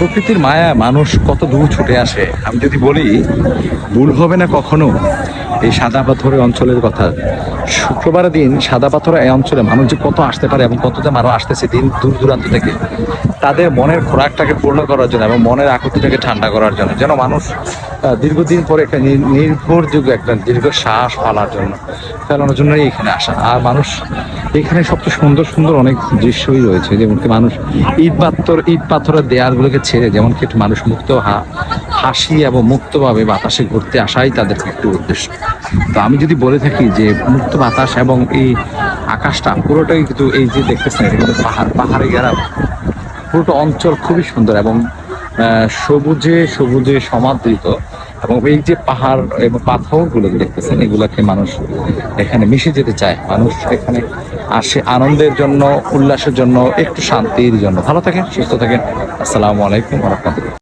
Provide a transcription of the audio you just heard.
প্রকৃতির মায়া মানুষ কত দূর ছুটে আসে। আমি যদি বলি ভুল হবে না কখনো এই সাদা পাথরের অঞ্চলের কথা। শুক্রবারের দিন সাদা পাথর এই অঞ্চলে মানুষ যে কত আসতে পারে এবং কতটা মানুষ আসতেছে দিন দূর দূরান্ত থেকে তাদের মনের খোরাকটাকে পূর্ণ করার জন্য এবং মনের আকুতিটাকে ঠান্ডা করার জন্য, যেন মানুষ দীর্ঘদিন পরে একটা নির্ভরযোগ্য একটা দীর্ঘ শ্বাস ফেলানোর জন্যই এখানে আসা। আর মানুষ এখানে সবচেয়ে সুন্দর সুন্দর অনেক দৃশ্যই রয়েছে, যেমন কি মানুষ ইট পাথরের দেয়ালগুলোকে ছেড়ে যেমন কি একটু মানুষ মুক্ত হাসি এবং মুক্তভাবে বাতাসে ঘুরতে আসাই তাদের একটু উদ্দেশ্য। তো আমি যদি বলে থাকি যে মুক্ত বাতাস এবং এই আকাশটা পুরোটাই কিন্তু এই যে দেখতেছেন এটা কিন্তু পাহাড়ে ঘেরা পুরোটা অঞ্চল খুবই সুন্দর এবং সবুজে সবুজে সমাদৃত। এবং এই যে পাহাড় এবং পাথরগুলো দেখতেছেন এগুলাকে মানুষ এখানে মিশে যেতে চায়। মানুষ এখানে আসে আনন্দের জন্য, উল্লাসের জন্য, একটু শান্তির জন্য। ভালো থাকেন, সুস্থ থাকেন। আসসালামু আলাইকুম ওয়া রাহমাতুল্লাহ।